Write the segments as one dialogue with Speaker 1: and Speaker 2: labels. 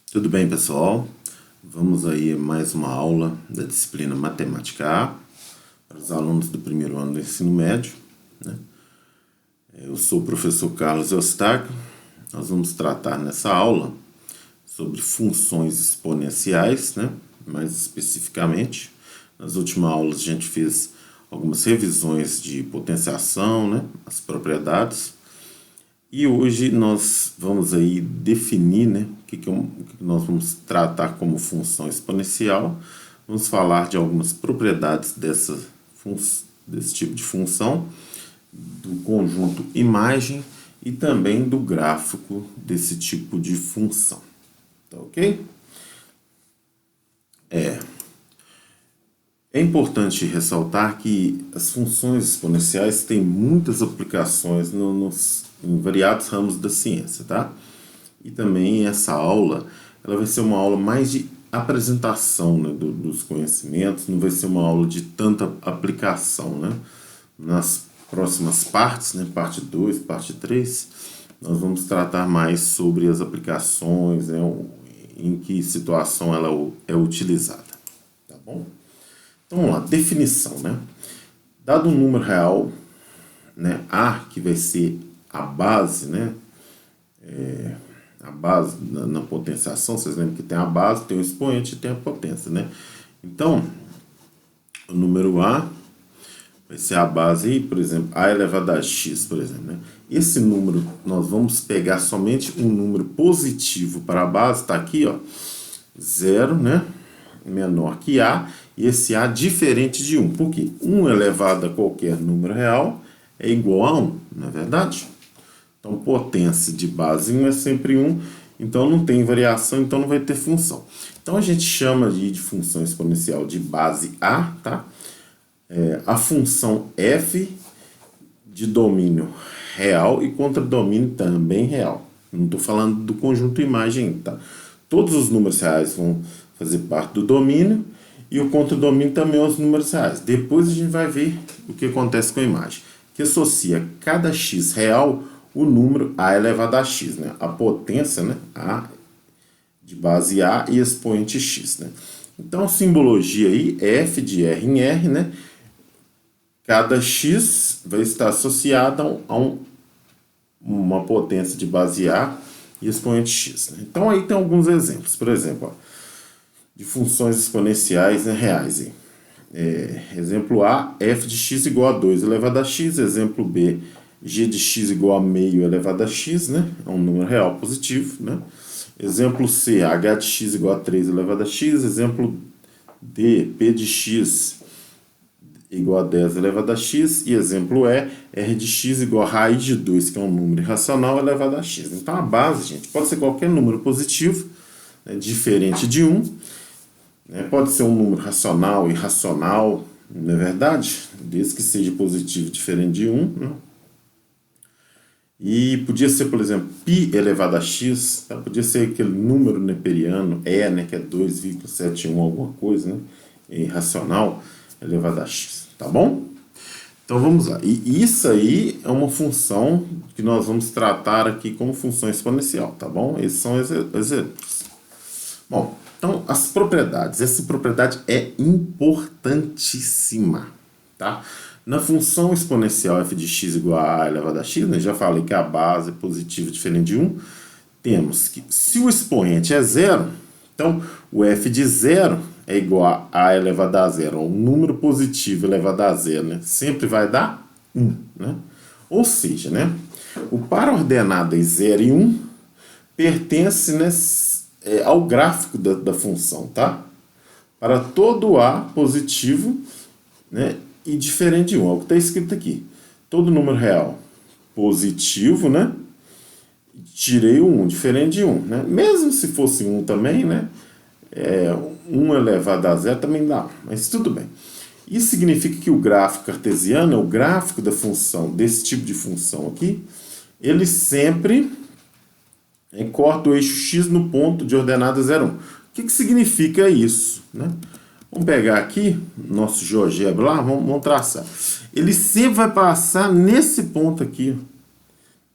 Speaker 1: Tudo bem, pessoal? Vamos aí a mais uma aula da disciplina Matemática A para os alunos do primeiro ano do ensino médio, né? Eu sou o professor Carlos Eustáquio. Nós vamos tratar nessa aula sobre funções exponenciais, né? Mais especificamente. Nas últimas aulas a gente fez algumas revisões de potenciação, né? As propriedades. E hoje nós vamos aí definir, né, o que nós vamos tratar como função exponencial. Vamos falar de algumas propriedades desse tipo de função, do conjunto imagem e também do gráfico desse tipo de função. Tá ok? É importante ressaltar que as funções exponenciais têm muitas aplicações em variados ramos da ciência, tá? E também essa aula, ela vai ser uma aula mais de apresentação, né, dos conhecimentos, não vai ser uma aula de tanta aplicação, né? Nas próximas partes, né, parte 2, parte 3, nós vamos tratar mais sobre as aplicações, né, em que situação ela é utilizada, tá bom? Então vamos lá, definição, né? Dado um número real, né, A, que vai ser a base, né? A base na potenciação, vocês lembram que tem a base, tem o expoente e tem a potência, né? Então, o número A vai ser a base aí, por exemplo, A elevado a x, por exemplo, né? Esse número, nós vamos pegar somente um número positivo para a base, tá aqui, ó, 0, né? Menor que A, e esse A diferente de 1. Por quê? 1 elevado a qualquer número real é igual a 1, não é verdade? Então, potência de base 1 é sempre 1, então não tem variação, então não vai ter função. Então, a gente chama de função exponencial de base A, tá? A função f de domínio real e contradomínio também real. Não estou falando do conjunto imagem, tá? Todos os números reais vão fazer parte do domínio e o contradomínio também os números reais. Depois a gente vai ver o que acontece com a imagem, que associa cada x real o número a elevado a x, né? A potência, né? A de base A e expoente x, né? Então a simbologia aí é f de r em r, né? Cada x vai estar associado a uma potência de base A e expoente x, né? Então aí tem alguns exemplos, por exemplo, ó, de funções exponenciais, né, reais. Aí. Exemplo A, f de x igual a 2 elevado a x. Exemplo B, g de x igual a meio elevado a x, né? É um número real positivo, né? Exemplo C, h de x igual a 3 elevado a x. Exemplo D, p de x igual a 10 elevado a x. E exemplo E, r de x igual a raiz de 2, que é um número irracional, elevado a x. Então a base, gente, pode ser qualquer número positivo, né, diferente de 1. Pode ser um número racional, irracional, não é verdade? Desde que seja positivo diferente de 1. Né? E podia ser, por exemplo, π elevado a x, tá? Podia ser aquele número neperiano, né, que é 2,71 alguma coisa, né? Irracional elevado a x, tá bom? Então vamos lá. E isso aí é uma função que nós vamos tratar aqui como função exponencial, tá bom? Esses são exemplos. Bom, então, as propriedades. Essa propriedade é importantíssima, tá? Na função exponencial f de x igual a elevado a x, né, já falei que a base é positiva diferente de 1, temos que, se o expoente é zero, então o f de zero é igual a elevado a zero, um número positivo elevado a zero, né, sempre vai dar 1, né? Ou seja, né, o par ordenado em 0 e 1 pertence, né, ao gráfico da função, tá? Para todo A positivo, né, e diferente de 1, é o que está escrito aqui. Todo número real positivo, né? Tirei o 1, diferente de 1, né? Mesmo se fosse 1 também, né? 1 elevado a 0 também dá, mas tudo bem. Isso significa que o gráfico cartesiano, o gráfico da função, desse tipo de função aqui, ele sempre corta o eixo x no ponto de ordenada 0, 1. O que significa isso? Né? Vamos pegar aqui, nosso GeoGebra lá, vamos traçar. Ele sempre vai passar nesse ponto aqui.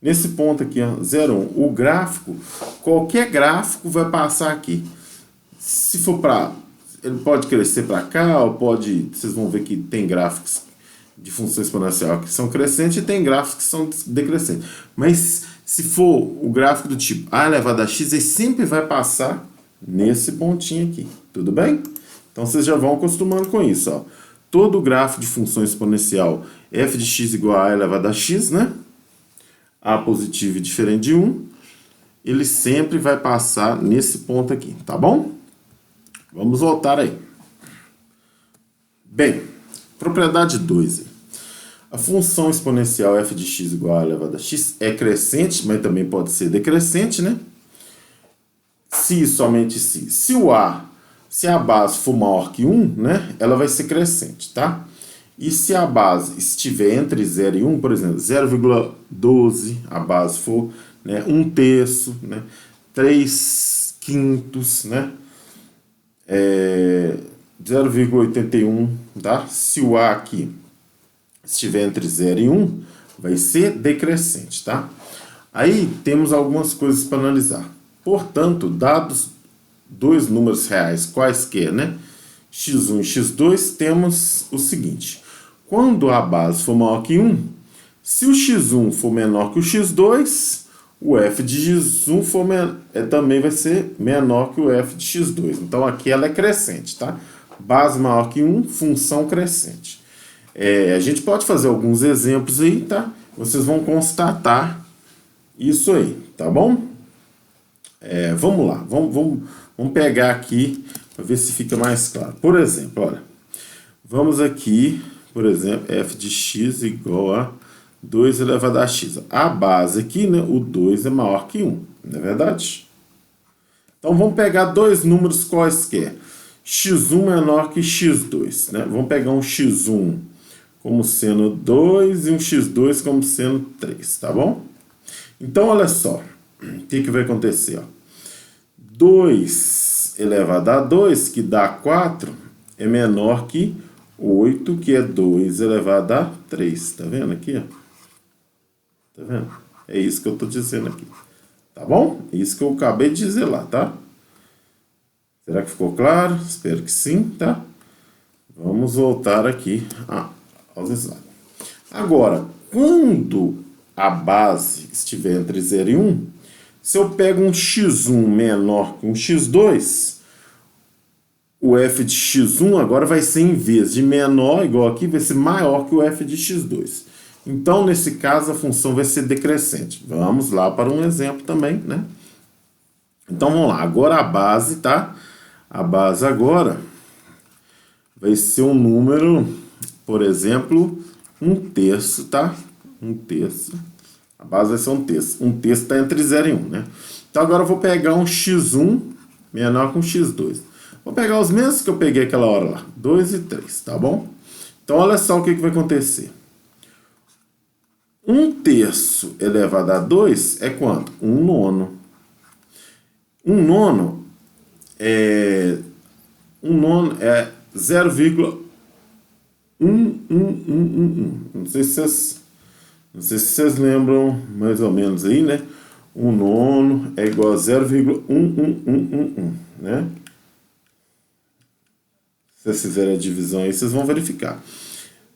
Speaker 1: Nesse ponto aqui, ó, 0, 1, o gráfico, qualquer gráfico vai passar aqui. Se for para, ele pode crescer para cá, ou pode, vocês vão ver que tem gráficos de função exponencial que são crescentes e tem gráficos que são decrescentes. Mas se for o gráfico do tipo a elevado a x, ele sempre vai passar nesse pontinho aqui, tudo bem? Então vocês já vão acostumando com isso, ó. Todo gráfico de função exponencial f de x igual a elevado a x, né? A positivo e diferente de 1, ele sempre vai passar nesse ponto aqui, tá bom? Vamos voltar aí. Bem, propriedade 2. A função exponencial f de x igual a elevado a x é crescente, mas também pode ser decrescente, né? Se somente se. Se a base for maior que 1, né, ela vai ser crescente, tá? E se a base estiver entre 0 e 1, por exemplo, 0,12, a base for, né, 1/3, né, 3/5, né, 0,81, tá? Se o A aqui estiver entre 0 e 1, vai ser decrescente, tá? Aí temos algumas coisas para analisar. Portanto, dados dois números reais quaisquer, né, x1 e x2, temos o seguinte. Quando a base for maior que 1, se o x1 for menor que o x2, o f de x1 também vai ser menor que o f de x2. Então aqui ela é crescente, tá? Base maior que 1, função crescente. A gente pode fazer alguns exemplos aí, tá? Vocês vão constatar isso aí, tá bom? Vamos lá, vamos pegar aqui para ver se fica mais claro. Por exemplo, olha, vamos aqui, por exemplo, f de x igual a 2 elevado a x. A base aqui, né, o 2 é maior que 1, não é verdade? Então vamos pegar dois números quaisquer. x1 menor que x2, né? Vamos pegar um x1 como sendo 2 e um x2 como sendo 3, tá bom? Então, olha só, o que vai acontecer, ó? 2 elevado a 2, que dá 4, é menor que 8, que é 2 elevado a 3, tá vendo aqui, ó? Tá vendo? É isso que eu tô dizendo aqui, tá bom? É isso que eu acabei de dizer lá, tá? Será que ficou claro? Espero que sim, tá? Vamos voltar aqui aos slides. Agora, quando a base estiver entre 0 e 1, se eu pego um x1 menor que um x2, o f de x1 agora vai ser, em vez de menor, igual aqui, vai ser maior que o f de x2. Então, nesse caso, a função vai ser decrescente. Vamos lá para um exemplo também, né? Então, vamos lá. Agora a base, tá? A base agora vai ser um número, por exemplo, 1/3, tá? 1/3. A base vai ser 1/3. 1/3 está entre 0 e 1, né? Então, agora eu vou pegar um x1 menor que um x2. Vou pegar os mesmos que eu peguei aquela hora lá. 2 e 3, tá bom? Então, olha só o que vai acontecer. 1/3 elevado a 2 é quanto? 1/9. 1/9 é 0,11111. Não sei se vocês lembram mais ou menos aí, né? 1/9 é igual a 0,11111, né? Se vocês fizerem a divisão aí, vocês vão verificar.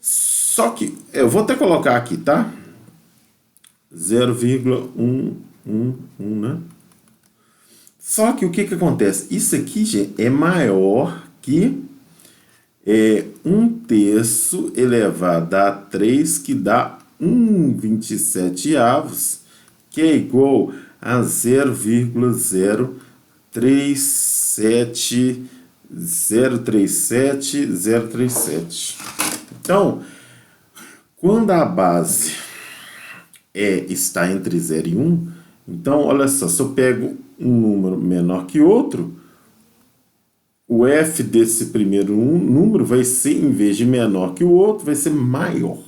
Speaker 1: Só que eu vou até colocar aqui, tá? 0,111, né? Só que o que acontece? Isso aqui, gente, é maior que 1/3 elevado a 3, que dá 1/27, que é igual a 0,037 Então, quando a base está entre 0 e 1, então, olha só, se eu pego um número menor que outro, o f desse primeiro número vai ser, em vez de menor que o outro, vai ser maior.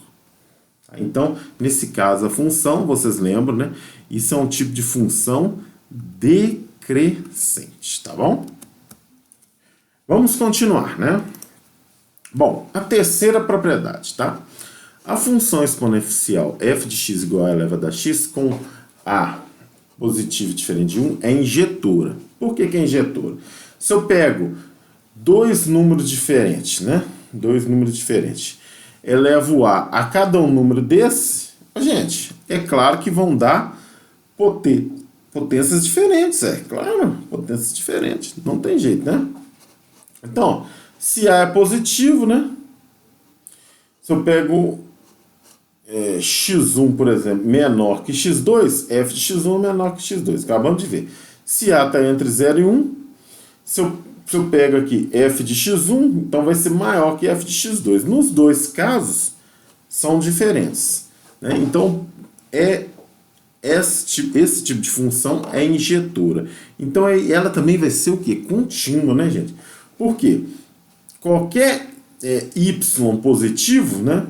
Speaker 1: Então, nesse caso, a função, vocês lembram, né? Isso é um tipo de função decrescente, tá bom? Vamos continuar, né? Bom, a terceira propriedade, tá? A função exponencial f de x igual a elevado a x com A positivo diferente de 1 é injetora. Por que é injetora? Se eu pego dois números diferentes, né? Dois números diferentes, elevo a cada um número desse, gente, é claro que vão dar potências diferentes, é claro, potências diferentes, não tem jeito, né? Então, se A é positivo, né? Se eu pego x1, por exemplo, menor que x2, f de x1 é menor que x2. Acabamos de ver. Se A está entre 0 e 1, se eu pego aqui f de x1, então vai ser maior que f de x2. Nos dois casos, são diferentes, né? Então, esse tipo de função é injetora. Então, ela também vai ser o quê? Contínua, né, gente? Por quê? Qualquer y positivo, né?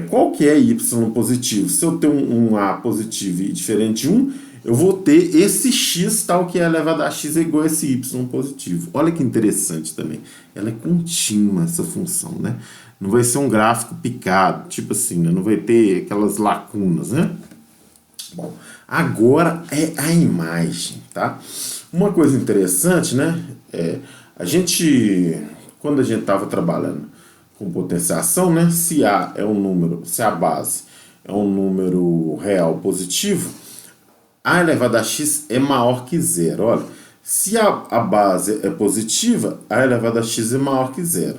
Speaker 1: Qualquer y positivo, se eu tenho um A positivo e diferente de 1, eu vou ter esse x tal que é elevado a x é igual a esse y positivo. Olha que interessante também. Ela é contínua, essa função, né? Não vai ser um gráfico picado, tipo assim, né? Não vai ter aquelas lacunas, né? Bom, agora é a imagem, tá? Uma coisa interessante, né? Quando a gente estava trabalhando com potenciação, né? Se A é um número, se a base é um número real positivo, A elevado a x é maior que zero. Olha, se a base é positiva, A elevado a x é maior que zero,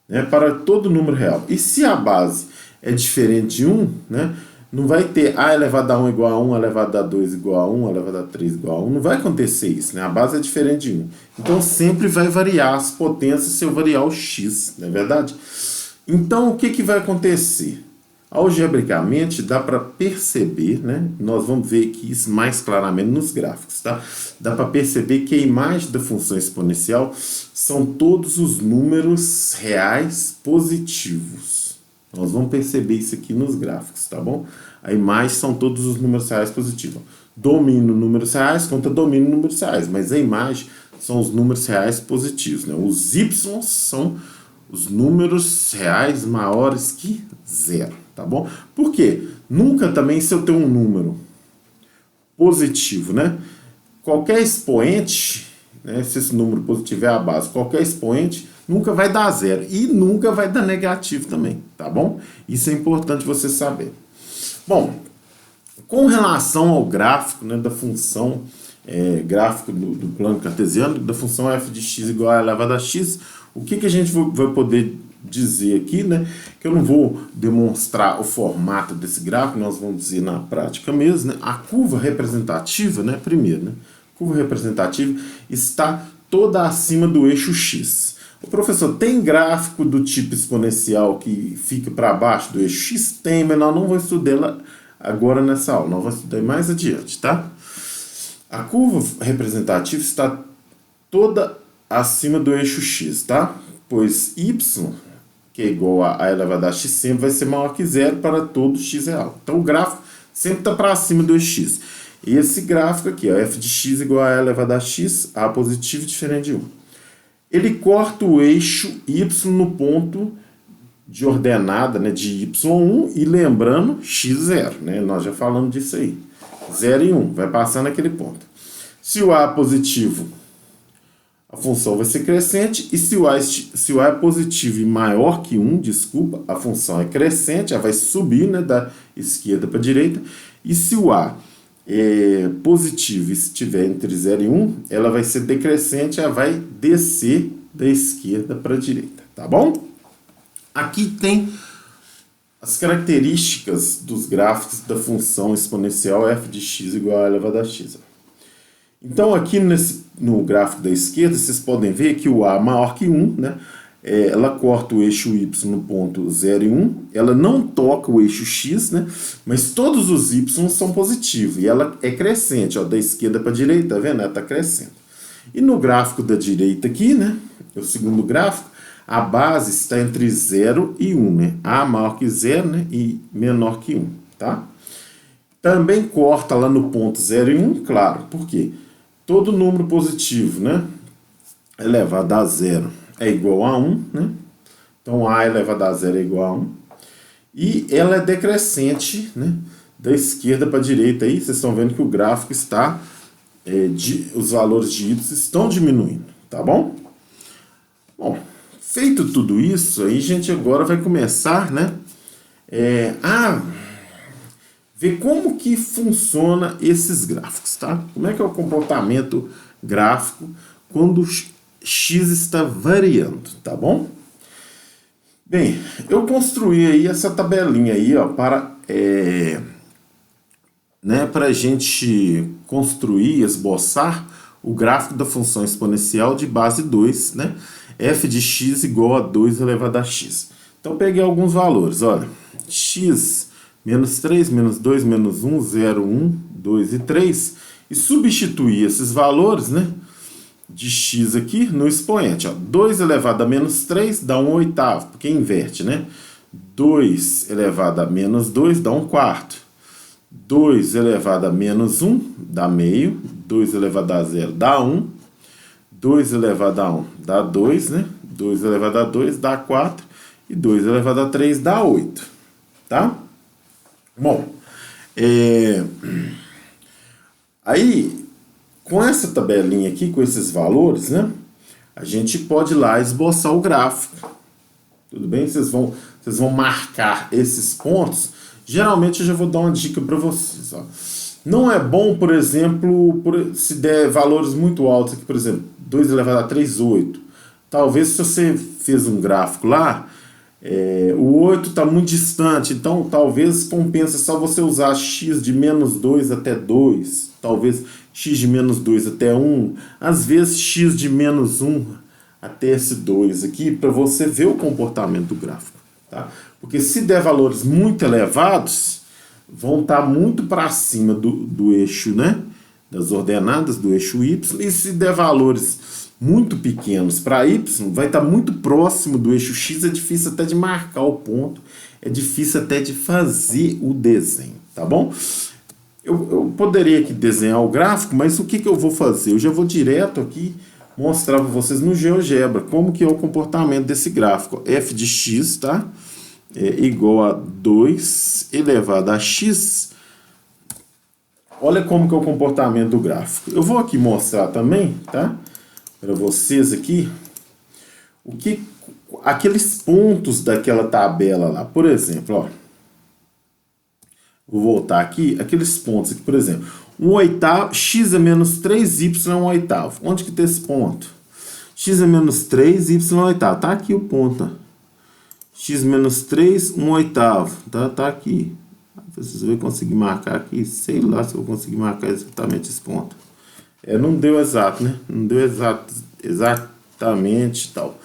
Speaker 1: né? Para todo número real. E se a base é diferente de 1, né? Não vai ter A elevado a 1 igual a 1, A elevado a 2 igual a 1, A elevado a 3 igual a 1. Não vai acontecer isso, né? A base é diferente de 1. Então, sempre vai variar as potências se eu variar o x, não é verdade? Então, o que vai acontecer? Algebricamente, dá para perceber, né? Nós vamos ver aqui isso mais claramente nos gráficos, tá? Dá para perceber que a imagem da função exponencial são todos os números reais positivos. Nós vamos perceber isso aqui nos gráficos, tá bom? A imagem são todos os números reais positivos. Domínio números reais contra domínio números reais, mas a imagem são os números reais positivos, né? Os y são os números reais maiores que zero, tá bom? Por quê? Nunca também, se eu tenho um número positivo, né? Qualquer expoente, né? Se esse número positivo é a base, qualquer expoente nunca vai dar zero e nunca vai dar negativo também, tá bom? Isso é importante você saber. Bom, com relação ao gráfico, né, da função, gráfico do plano cartesiano, da função f de x igual a elevado a x, o que a gente vai poder dizer aqui, né? Que eu não vou demonstrar o formato desse gráfico, nós vamos dizer na prática mesmo, né? A curva representativa, né? Primeiro, né? Curva representativa está toda acima do eixo x. O professor, tem gráfico do tipo exponencial que fica para baixo do eixo x? Tem, mas nós não vamos estudar agora nessa aula, nós vamos estudar mais adiante, tá? A curva representativa está toda acima do eixo x, tá? Pois y, que é igual a elevado a x, sempre vai ser maior que zero para todo x real. Então o gráfico sempre está para cima do eixo x. E esse gráfico aqui, ó, f de x igual a elevado a x, a positivo diferente de 1. Ele corta o eixo y no ponto de ordenada, né, de y1 e lembrando x0, né, nós já falamos disso aí. 0 e 1, vai passar naquele ponto. Se o A é positivo, a função vai ser crescente, e se o A é positivo e maior que 1, desculpa, a função é crescente, ela vai subir, né, da esquerda para a direita, e se o A positivo e estiver entre 0 e 1, ela vai ser decrescente, ela vai descer da esquerda para a direita, tá bom? Aqui tem as características dos gráficos da função exponencial f de x igual a elevado a x. Então aqui no gráfico da esquerda, vocês podem ver que o A é maior que 1, né? Ela corta o eixo y no ponto 0 e 1, ela não toca o eixo x, né? Mas todos os y são positivos, e ela é crescente, ó, da esquerda para a direita, tá vendo? Ela está crescendo. E no gráfico da direita aqui, né? O segundo gráfico, a base está entre 0 e 1, né? A maior que 0, né? E menor que 1, tá? Também corta lá no ponto 0 e 1, claro, por quê? Todo número positivo, né? Elevado a 0 é igual a 1, né? Então, A elevado a 0 é igual a 1. E ela é decrescente, né? da esquerda para a direita aí, vocês estão vendo que o gráfico está, os valores de y estão diminuindo, tá bom? Bom, feito tudo isso, aí a gente agora vai começar, né, a ver como que funciona esses gráficos, tá? Como é que é o comportamento gráfico quando x está variando, tá bom? Bem, eu construí aí essa tabelinha aí, ó, para a gente construir, esboçar o gráfico da função exponencial de base 2, né? F de x igual a 2 elevado a x. Então, peguei alguns valores, olha, x menos 3, menos 2, menos 1, 0, 1, 2 e 3, e substituir esses valores, né, de x aqui no expoente. Ó. 2 elevado a menos 3 dá 1 oitavo, porque inverte, né? 2 elevado a menos 2 dá 1 quarto. 2 elevado a menos 1 dá meio. 2 elevado a 0 dá 1. 2 elevado a 1 dá 2, né? 2 elevado a 2 dá 4. E 2 elevado a 3 dá 8. Tá? Bom, aí, com essa tabelinha aqui, com esses valores, né, a gente pode ir lá esboçar o gráfico. Tudo bem? Vocês vão marcar esses pontos. Geralmente eu já vou dar uma dica para vocês. Ó. Não é bom, por exemplo, se der valores muito altos aqui, por exemplo, 2 elevado a 3, 8. Talvez se você fez um gráfico lá, o 8 está muito distante, então talvez compensa só você usar x de menos 2 até 2, talvez x de menos 2 até 1, às vezes x de menos 1 até esse 2 aqui, para você ver o comportamento do gráfico. Tá? Porque se der valores muito elevados, vão estar muito para cima do eixo, né? Das ordenadas do eixo y, e se der valores muito pequenos para y, vai estar muito próximo do eixo x, é difícil até de marcar o ponto, é difícil até de fazer o desenho, tá bom? Eu poderia aqui desenhar o gráfico, mas o que eu vou fazer? Eu já vou direto aqui mostrar para vocês no GeoGebra como que é o comportamento desse gráfico. F de x, tá? Igual a 2 elevado a x. Olha como que é o comportamento do gráfico. Eu vou aqui mostrar também, tá? Para vocês aqui, aqueles pontos daquela tabela lá, por exemplo, ó, vou voltar aqui, aqueles pontos aqui, por exemplo, 1 oitavo, x é menos 3y é 1 oitavo, onde que tem esse ponto? X é menos 3, y é 1 oitavo, tá aqui o ponto, ó. X menos 3, 1 oitavo, tá aqui, vocês vão conseguir marcar aqui, sei lá se eu vou conseguir marcar exatamente esse ponto. Não deu exato, né? Não deu exatamente e tal.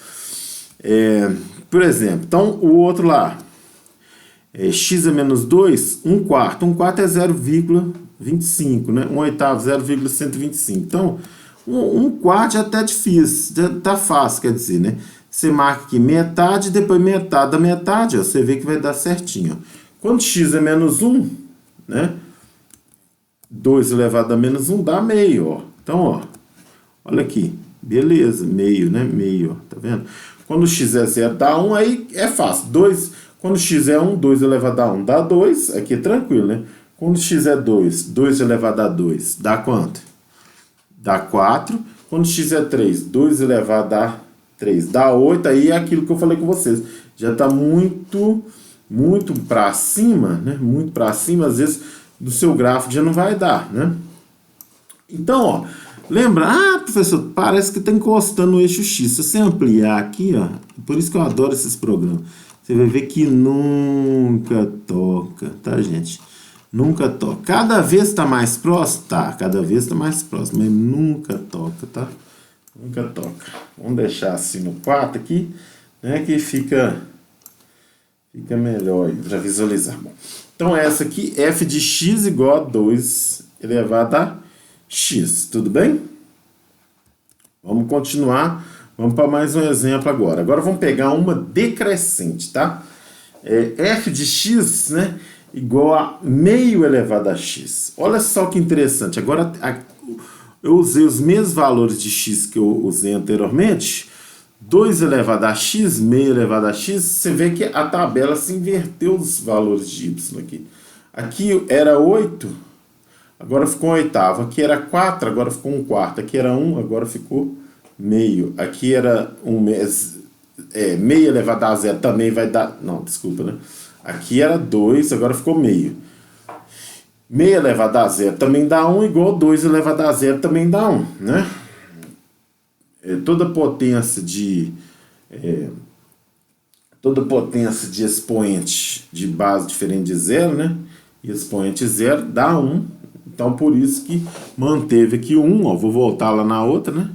Speaker 1: Por exemplo, então o outro lá. X é menos 2, 1 quarto. 1 quarto é 0,25, né? 1 oitavo, 0,125. Então, 1 quarto já tá difícil, já tá fácil, quer dizer, né? Você marca aqui metade, depois metade da metade, ó, você vê que vai dar certinho. Ó. Quando x é menos 1, né? 2 elevado a menos 1 dá meio, ó. Então, ó, olha aqui, beleza, meio, né? Meio, ó, tá vendo? Quando x é 0 dá 1, aí é fácil. Quando x é 1, 2 elevado a 1 dá 2, aqui é tranquilo, né? Quando x é 2, 2 elevado a 2 dá quanto? Dá 4. Quando x é 3, 2 elevado a 3 dá 8, aí é aquilo que eu falei com vocês. Já está muito para cima, né? Muito para cima, às vezes do seu gráfico já não vai dar, né? Então, ó, lembra? Professor, parece que está encostando no eixo X. Se você ampliar aqui, ó, por isso que eu adoro esses programas, você vai ver que nunca toca, tá, gente? Nunca toca. Cada vez está mais próximo? Tá, cada vez está mais próximo, mas nunca toca, tá? Nunca toca. Vamos deixar assim no 4 aqui, né, que fica melhor para visualizar. Bom, então essa aqui, f de x igual a 2 elevado a x, tudo bem? Vamos continuar, vamos para mais um exemplo agora. Agora vamos pegar uma decrescente, tá? F de x, né, igual a meio elevado a x. Olha só que interessante, agora eu usei os mesmos valores de x que eu usei anteriormente, 2 elevado a x, meio elevado a x, você vê que a tabela se inverteu os valores de y aqui. Aqui era 8, agora ficou um oitavo. Aqui era 4, agora ficou um quarto. Aqui era 1, agora ficou meio. Aqui era meio elevado a zero também vai dar... Não, desculpa, né? Aqui era 2, agora ficou meio. Meio elevado a zero também dá 1, igual 2 elevado a zero também dá 1, né? Toda potência de expoente de base diferente de zero, né? E expoente zero dá 1. Então, por isso que manteve aqui 1. Ó, vou voltar lá na outra, né?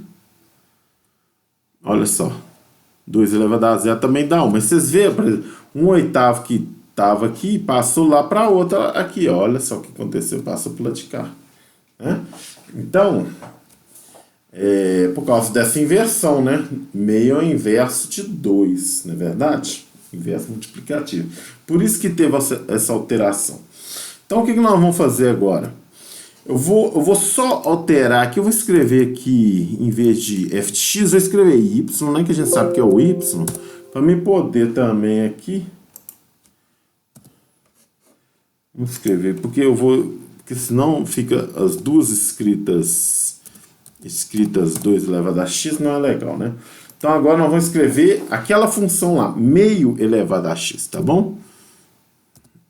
Speaker 1: Olha só. 2 elevado a zero também dá 1. Mas vocês veem, por exemplo, 1/8 que estava aqui passou lá para a outra aqui. Ó, olha só o que aconteceu. Passou para o lado de cá. Né? Então, por causa dessa inversão, né? Meio é o inverso de 2, não é verdade? Inverso multiplicativo. Por isso que teve essa alteração. Então, o que nós vamos fazer agora? Eu vou só alterar aqui, eu vou escrever aqui, em vez de f de x, vou escrever y, né, que a gente sabe que é o y, para mim poder também aqui, vamos escrever, porque senão fica as duas escritas 2 elevado a x, não é legal, né? Então agora nós vamos escrever aquela função lá, meio elevado a x, tá bom?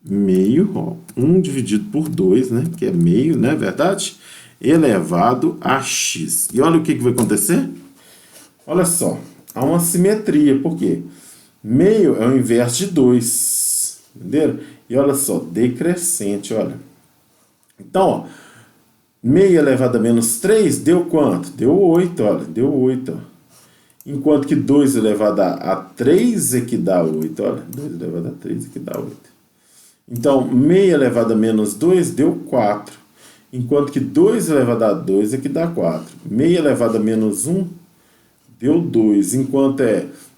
Speaker 1: Meio, ó, 1 dividido por 2, né, que é meio, né, verdade? Elevado a x. E olha o que vai acontecer? Olha só, há uma simetria, por quê? Meio é o inverso de 2, entenderam? E olha só, decrescente, olha. Então, ó, meio elevado a menos 3 deu quanto? Deu 8, olha, deu 8, ó. Enquanto que 2 elevado a 3 é que dá 8, olha, 2 elevado a 3 é que dá 8. Então, meio elevado a menos 2 deu 4. Enquanto que 2 elevado a 2 é que dá 4. Meio elevado a menos 1 deu 2. Enquanto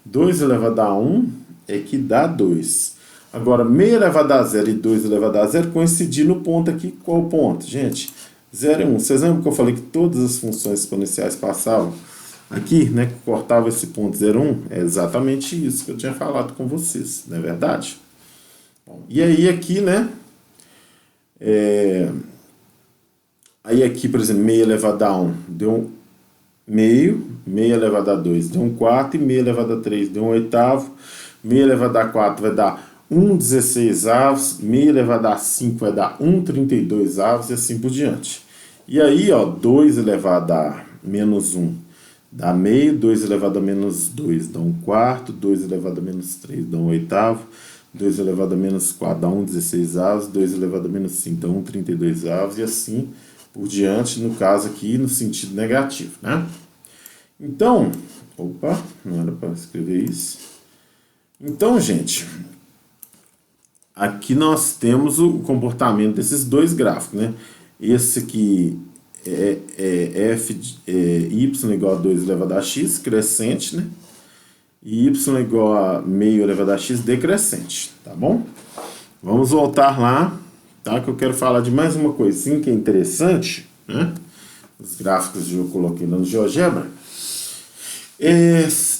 Speaker 1: 2 elevado a 1 é que dá 2. Agora, meio elevado a 0 e 2 elevado a 0 coincidir no ponto aqui. Qual o ponto? Gente, 0 e 1. Vocês lembram que eu falei que todas as funções exponenciais passavam aqui, né? Que cortava esse ponto 0 e 1? É exatamente isso que eu tinha falado com vocês, não é verdade? Bom, e aí aqui, né? Aí aqui, por exemplo, meio elevado a 1 deu meio elevado a 2 deu 1/4, e meio elevado a 3 deu 1/8, meio elevado a 4 vai dar 1/16, meio elevado a 5 vai dar 1/32 e assim por diante. E aí, ó, 2 elevado a menos 1 dá meio, 2 elevado a menos 2 dá 1/4, 2 elevado a menos 3 dá 1/8, 2 elevado a menos 4 dá 1/16, 2 elevado a menos 5 dá 1/32 e assim por diante, no caso aqui, no sentido negativo, né? Então, opa, não era para escrever isso. Então, gente, aqui nós temos o comportamento desses dois gráficos, né? Esse aqui é y igual a 2 elevado a x, crescente, né? E y igual a meio elevado a x, decrescente, tá bom? Vamos voltar lá, tá? Que eu quero falar de mais uma coisinha que é interessante, né? Os gráficos que eu coloquei lá no GeoGebra.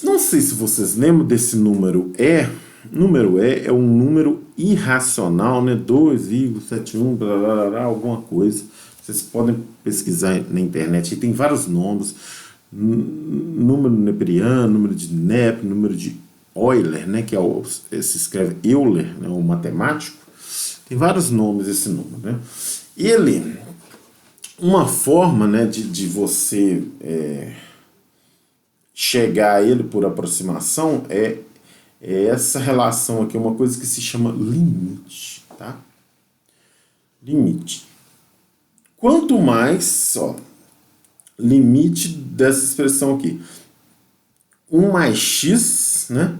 Speaker 1: Não sei se vocês lembram desse número E. Número E é um número irracional, né? 2,71, blá, blá, blá, alguma coisa. Vocês podem pesquisar na internet, e tem vários nomes. Número neperiano, número de Nep, número de Euler, né? Que se escreve Euler, né? O matemático. Tem vários nomes esse número, né? Ele, uma forma, né, de você chegar a ele por aproximação é essa relação aqui, uma coisa que se chama limite, tá? Limite. Quanto mais, ó, limite dessa expressão aqui, 1 mais x, né,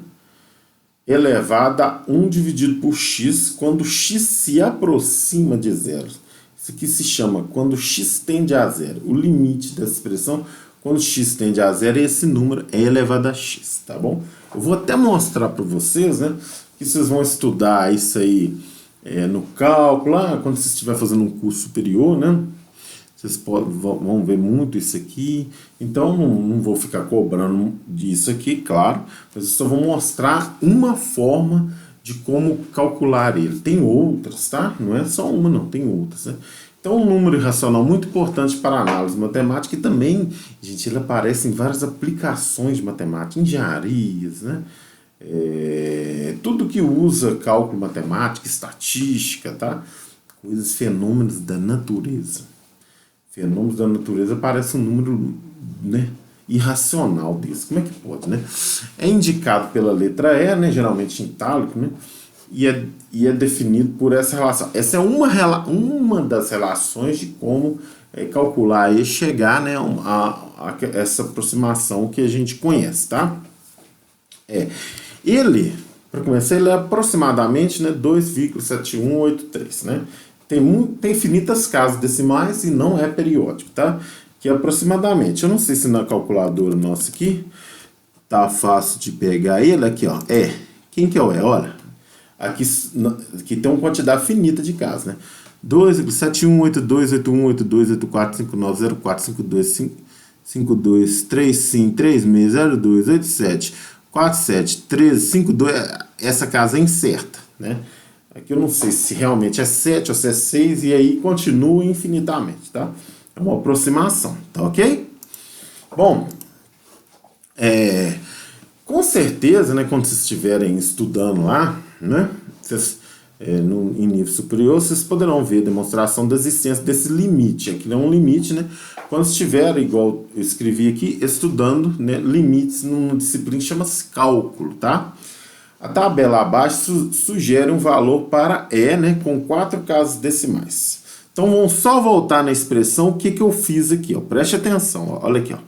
Speaker 1: elevado a 1 dividido por x, quando x se aproxima de zero. Isso aqui se chama quando x tende a zero. O limite dessa expressão, quando x tende a zero, esse número é elevado a x, tá bom? Eu vou até mostrar para vocês, né, que vocês vão estudar isso aí no cálculo, quando vocês estiver fazendo um curso superior, né? Vocês vão ver muito isso aqui. Então, não vou ficar cobrando disso aqui, claro. Mas eu só vou mostrar uma forma de como calcular ele. Tem outras, tá? Não é só uma, não, tem outras, né? Então, um número irracional muito importante para a análise matemática e também, gente, ele aparece em várias aplicações de matemática, engenharias, né? Tudo que usa cálculo matemático, estatística, tá? Coisas, fenômenos da natureza. Fenômenos da natureza parece um número, né, irracional desse. Como é que pode, né? É indicado pela letra E, né, geralmente em itálico, né? E é definido por essa relação. Essa é uma das relações de como calcular e chegar, né, a essa aproximação que a gente conhece, tá? Ele, para começar, ele é aproximadamente, né, 2,7183, né? Tem infinitas casas decimais e não é periódico, tá? Que é aproximadamente. Eu não sei se na calculadora nossa aqui tá fácil de pegar ele. Aqui, ó. Quem que é o E? Olha. Aqui tem uma quantidade finita de casas, né? 2,718282845904523536028747471352. Essa casa é incerta, né? Aqui eu não sei se realmente é 7 ou se é 6 e aí continua infinitamente, tá? É uma aproximação, tá ok? Bom, com certeza, né, quando vocês estiverem estudando lá, né, em nível superior, vocês poderão ver a demonstração da existência desse limite. Aqui não é um limite, né? Quando estiver, igual eu escrevi aqui, estudando, né, limites numa disciplina que chama-se cálculo, tá? A tabela abaixo sugere um valor para E, né, com 4 casas decimais. Então vamos só voltar na expressão, o que eu fiz aqui, ó. Preste atenção, ó. Olha aqui, ó.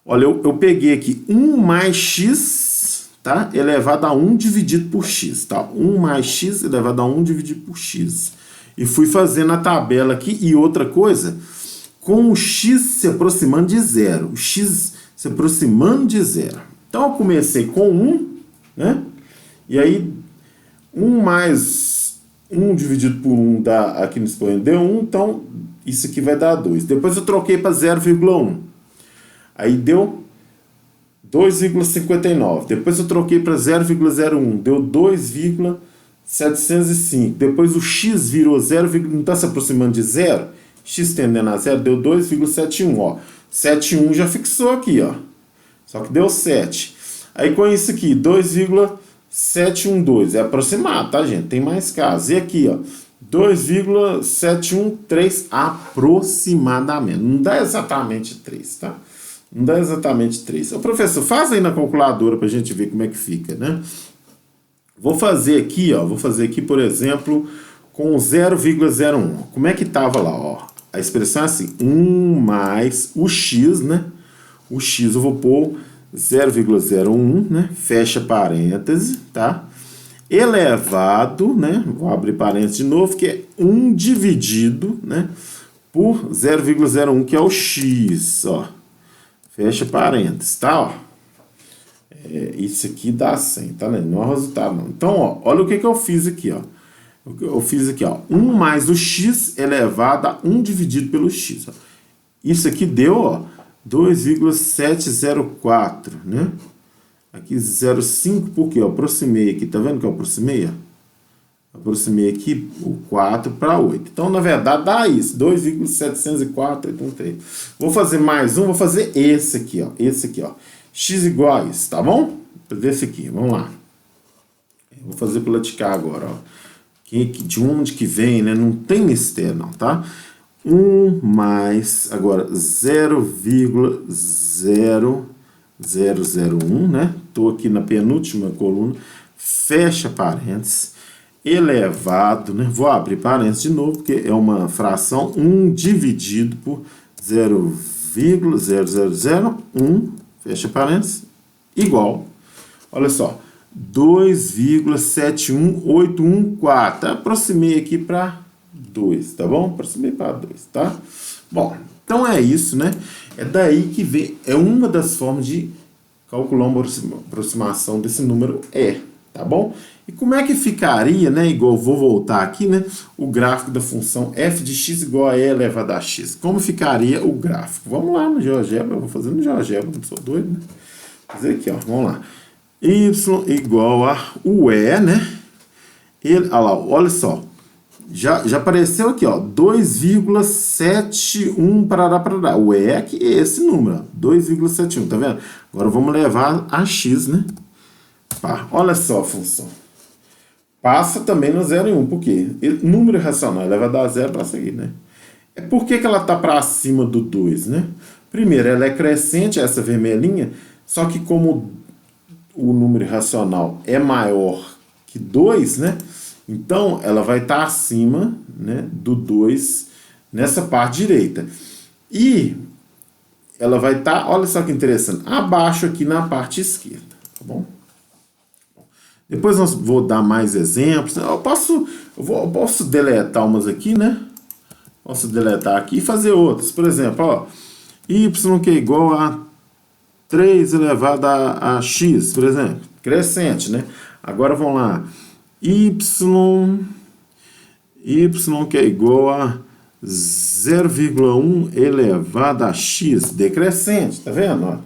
Speaker 1: Olha, eu peguei aqui 1 mais x, tá? Elevado a 1 dividido por x, tá? 1 mais x elevado a 1 dividido por x. E fui fazendo a tabela aqui. E outra coisa, com o x se aproximando de zero. O x se aproximando de zero. Então eu comecei com 1, né? E aí 1 mais 1 dividido por 1 dá, aqui no expoente deu 1, então isso aqui vai dar 2. Depois eu troquei para 0,1. Aí deu 2,59. Depois eu troquei para 0,01. Deu 2,705. Depois o x virou 0, não está se aproximando de 0. X tendendo a 0 deu 2,71. Ó. 71 já fixou aqui, ó. Só que deu 7. Aí com isso aqui, 2,712. É aproximado, tá, gente? Tem mais casos. E aqui, ó. 2,713 aproximadamente. Não dá exatamente 3, tá? Não dá exatamente 3. Ô, professor, faz aí na calculadora pra gente ver como é que fica, né? Vou fazer aqui, ó. Vou fazer aqui, por exemplo, com 0,01. Como é que tava lá, ó? A expressão é assim, 1 mais o x, né? O x eu vou pôr 0,01, né? Fecha parêntese, tá? Elevado, né? Vou abrir parênteses de novo, que é 1 dividido, né? Por 0,01, que é o x, ó. Fecha parênteses, tá? Ó. Isso aqui dá 100, tá? Não é o resultado, não. Então, ó, olha o que eu fiz aqui, ó. Eu fiz aqui, ó. 1 mais o x elevado a 1 dividido pelo x. Ó. Isso aqui deu, ó, 2,704, né? Aqui 0,5, porque eu aproximei aqui, tá vendo que eu aproximei, ó? Aproximei aqui o 4 para 8. Então, na verdade, dá isso. 2,704, 83. Vou fazer mais um, vou fazer esse aqui, ó. Esse aqui, ó. X igual a isso, tá bom? Vou fazer esse aqui, vamos lá. Vou fazer praticar agora, ó. De onde que vem, né? Não tem mistério, não, tá? 1 mais, agora, 0,0001, né? Tô aqui na penúltima coluna. Fecha parênteses. Elevado, né? Vou abrir parênteses de novo, porque é uma fração, 1 dividido por 0,0001, fecha parênteses, igual, olha só, 2,71814. Aproximei aqui para 2, tá bom? Aproximei para 2, tá? Bom, então é isso, né? É daí que vem, é uma das formas de calcular uma aproximação desse número E, tá bom? E como é que ficaria, né, igual, vou voltar aqui, né, o gráfico da função f de x igual a e elevado a x. Como ficaria o gráfico? Vamos lá no GeoGebra, eu vou fazer no GeoGebra, não sou doido, né? Vou fazer aqui, ó, vamos lá. Y igual a o E, né, Olha lá, olha só. Já apareceu aqui, ó, 2,71 parará. O E é esse número, ó, 2,71, tá vendo? Agora vamos levar a x, né? Pá, olha só a função. Passa também no 0 e 1, por quê? Número irracional elevado a zero para seguir, né? Por que ela está para cima do 2, né? Primeiro, ela é crescente, essa vermelhinha, só que como o número irracional é maior que 2, né? Então, ela vai estar acima, né, do 2 nessa parte direita. E ela vai estar, olha só que interessante, abaixo aqui na parte esquerda, tá bom? Depois nós vou dar mais exemplos. Eu posso deletar umas aqui, né? Posso deletar aqui e fazer outras. Por exemplo, ó, y que é igual a 3 elevado a x, por exemplo. Crescente, né? Agora vamos lá. Y que é igual a 0,1 elevado a x, decrescente, tá vendo? Ó?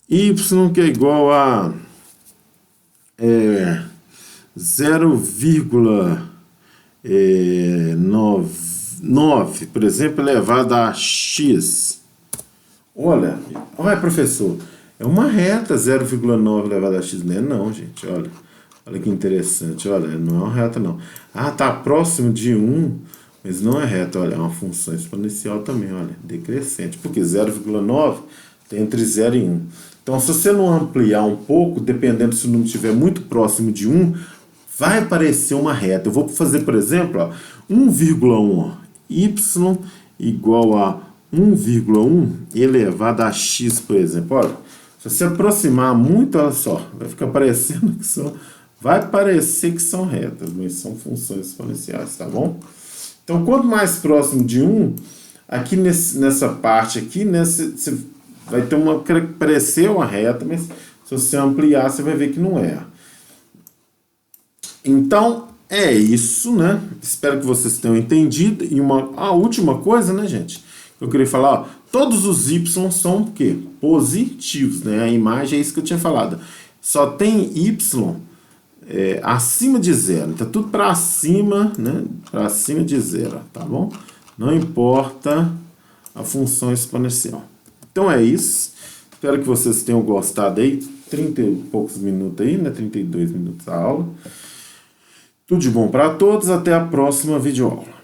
Speaker 1: Y que é igual a 0,9, por exemplo, elevado a x. Olha, professor, é uma reta 0,9 elevado a x, né? Não, gente, olha. Olha que interessante, olha, não é uma reta, não. Ah, tá próximo de 1, mas não é reta, olha, é uma função exponencial também, olha, decrescente, porque 0,9 tem entre 0 e 1. Então, se você não ampliar um pouco, dependendo se o número estiver muito próximo de 1, vai aparecer uma reta. Eu vou fazer, por exemplo, ó, 1,1, y igual a 1,1 elevado a x, por exemplo. Olha, se você aproximar muito, olha só, vai ficar parecendo que são... Vai parecer que são retas, mas são funções exponenciais, tá bom? Então, quanto mais próximo de 1, aqui nessa parte aqui, né, você vai ter parecer uma reta, mas se você ampliar, você vai ver que não é. Então, é isso, né? Espero que vocês tenham entendido. E a última coisa, né, gente? Eu queria falar, ó, todos os y são o quê? Positivos, né? A imagem é isso que eu tinha falado. Só tem y acima de zero. Tá tudo para cima, né? Para cima de zero, tá bom? Não importa a função exponencial. Então é isso. Espero que vocês tenham gostado aí. 30 e poucos minutos aí, né? 32 minutos a aula. Tudo de bom para todos. Até a próxima videoaula.